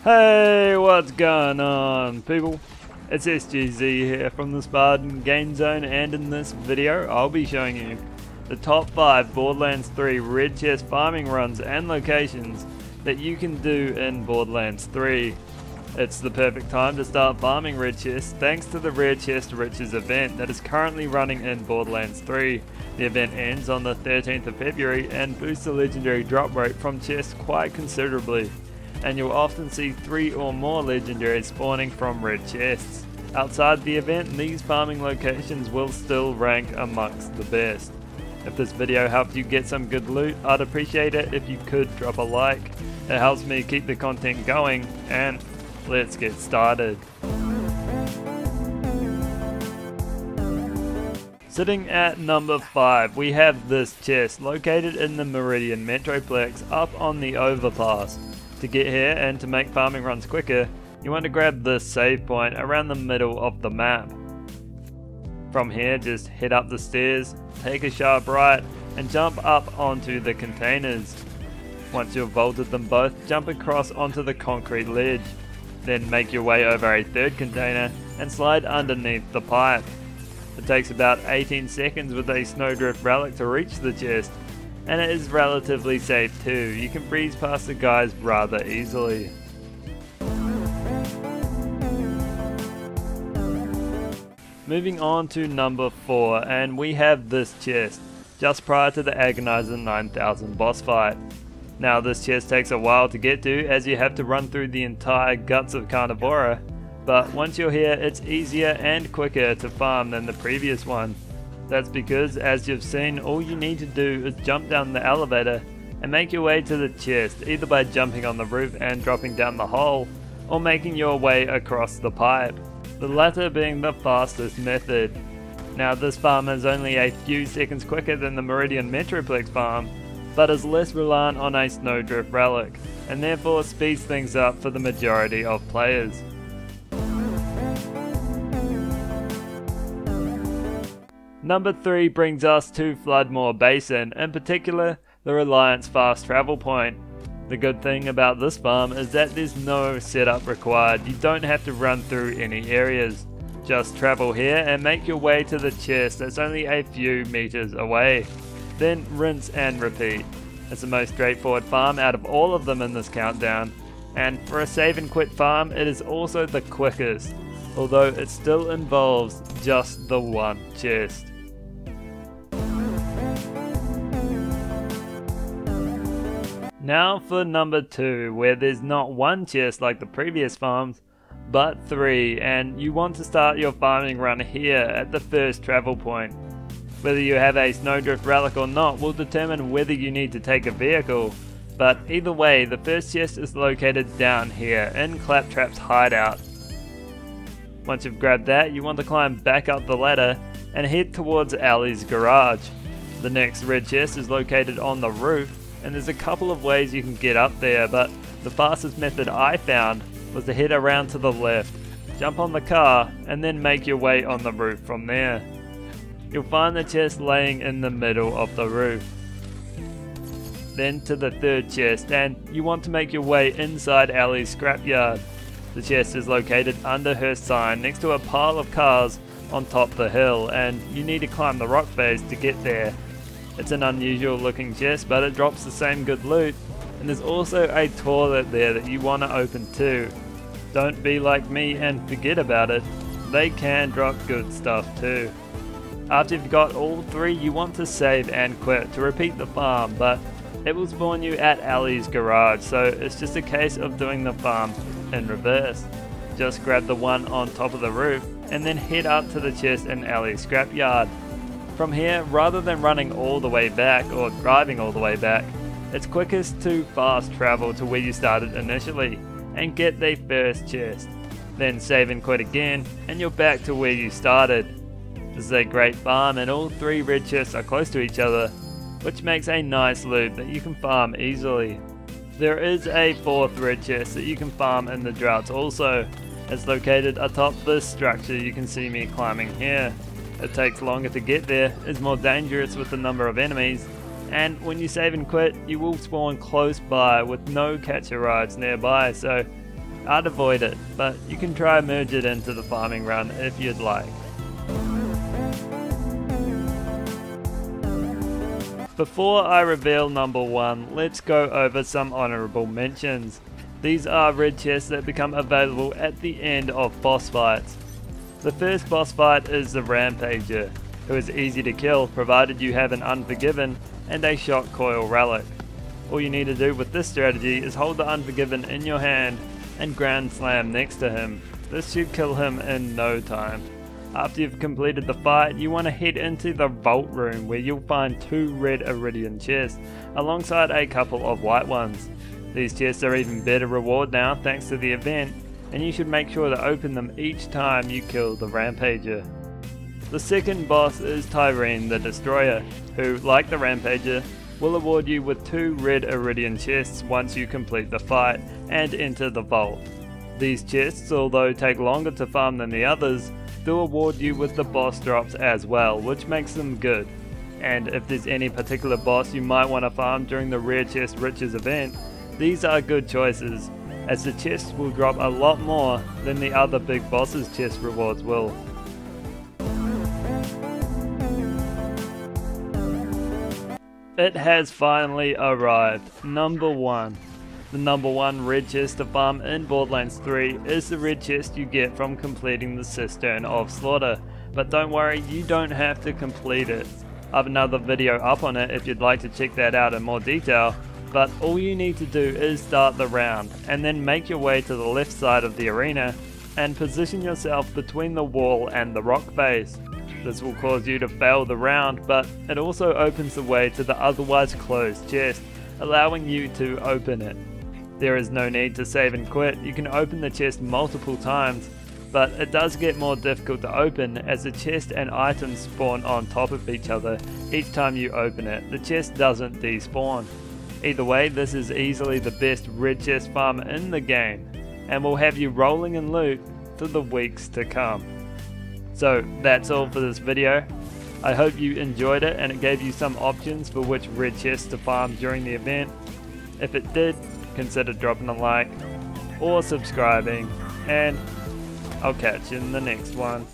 Hey, what's going on, people? It's SGZ here from the SpartanGameZone, and in this video I'll be showing you the top 5 Borderlands 3 red chest farming runs and locations that you can do in Borderlands 3. It's the perfect time to start farming red chests thanks to the Rare Chest Riches event that is currently running in Borderlands 3. The event ends on the 13th of February and boosts the legendary drop rate from chests quite considerably, and you'll often see 3 or more legendaries spawning from red chests. Outside the event, these farming locations will still rank amongst the best. If this video helped you get some good loot, I'd appreciate it if you could drop a like. It helps me keep the content going, and let's get started. Sitting at number 5, we have this chest located in the Meridian Metroplex up on the overpass. To get here and to make farming runs quicker, you want to grab this save point around the middle of the map. From here, just head up the stairs, take a sharp right, and jump up onto the containers. Once you've vaulted them both, jump across onto the concrete ledge. Then make your way over a third container and slide underneath the pipe. It takes about 18 seconds with a snowdrift relic to reach the chest, and it is relatively safe too. You can breeze past the guys rather easily. Moving on to number 4, and we have this chest just prior to the Agonizer 9000 boss fight. Now this chest takes a while to get to as you have to run through the entire guts of Carnivora, but once you're here it's easier and quicker to farm than the previous one. That's because, as you've seen, all you need to do is jump down the elevator and make your way to the chest, either by jumping on the roof and dropping down the hole, or making your way across the pipe, the latter being the fastest method. Now this farm is only a few seconds quicker than the Meridian Metroplex farm, but is less reliant on a snowdrift relic, and therefore speeds things up for the majority of players. Number 3 brings us to Floodmoor Basin, in particular the Reliance fast travel point. The good thing about this farm is that there's no setup required. You don't have to run through any areas. Just travel here and make your way to the chest that's only a few meters away. Then rinse and repeat. It's the most straightforward farm out of all of them in this countdown, and for a save and quit farm it is also the quickest, although it still involves just the one chest. Now for number 2, where there's not one chest like the previous farms, but 3, and you want to start your farming run here at the first travel point. Whether you have a snowdrift relic or not will determine whether you need to take a vehicle, but either way the first chest is located down here in Claptrap's hideout. Once you've grabbed that, you want to climb back up the ladder and head towards Ali's garage. The next red chest is located on the roof, and there's a couple of ways you can get up there, but the fastest method I found was to head around to the left, jump on the car, and then make your way on the roof from there. You'll find the chest laying in the middle of the roof. Then to the third chest, and you want to make your way inside Ali's scrapyard. The chest is located under her sign next to a pile of cars on top the hill, and you need to climb the rock face to get there. It's an unusual looking chest, but it drops the same good loot, and there's also a toilet there that you want to open too. Don't be like me and forget about it. They can drop good stuff too. After you've got all 3, you want to save and quit to repeat the farm, but it will spawn you at Ali's garage, so it's just a case of doing the farm in reverse. Just grab the one on top of the roof and then head up to the chest in Ali's scrapyard. From here, rather than running all the way back or driving all the way back, it's quickest to fast travel to where you started initially and get the first chest. Then save and quit again and you're back to where you started. This is a great farm, and all 3 red chests are close to each other, which makes a nice loop that you can farm easily. There is a 4th red chest that you can farm in the droughts also. It's located atop this structure you can see me climbing here. It takes longer to get there, is more dangerous with the number of enemies, and when you save and quit you will spawn close by with no catcher rides nearby, so I'd avoid it, but you can try merge it into the farming run if you'd like. Before I reveal number 1, let's go over some honourable mentions. These are red chests that become available at the end of boss fights. The first boss fight is the Rampager, who is easy to kill provided you have an Unforgiven and a Shock Coil relic. All you need to do with this strategy is hold the Unforgiven in your hand and ground slam next to him. This should kill him in no time. After you've completed the fight, you want to head into the vault room where you'll find 2 red iridium chests alongside a couple of white ones. These chests are even better reward now thanks to the event, and you should make sure to open them each time you kill the Rampager. The second boss is Tyrene the Destroyer, who, like the Rampager, will award you with 2 red iridium chests once you complete the fight and enter the vault. These chests, although take longer to farm than the others, do award you with the boss drops as well, which makes them good. And if there's any particular boss you might want to farm during the Rare Chest Riches event, these are good choices, as the chests will drop a lot more than the other big bosses' chest rewards will. It has finally arrived, number 1. The number 1 red chest to farm in Borderlands 3 is the red chest you get from completing the Cistern of Slaughter, but don't worry, you don't have to complete it. I have another video up on it if you'd like to check that out in more detail, but all you need to do is start the round, and then make your way to the left side of the arena, and position yourself between the wall and the rock face. This will cause you to fail the round, but it also opens the way to the otherwise closed chest, allowing you to open it. There is no need to save and quit, you can open the chest multiple times, but it does get more difficult to open as the chest and items spawn on top of each other each time you open it. The chest doesn't despawn. Either way, this is easily the best red chest farm in the game, and will have you rolling in loot for the weeks to come. So that's all for this video. I hope you enjoyed it and it gave you some options for which red chests to farm during the event. If it did, consider dropping a like or subscribing, and I'll catch you in the next one.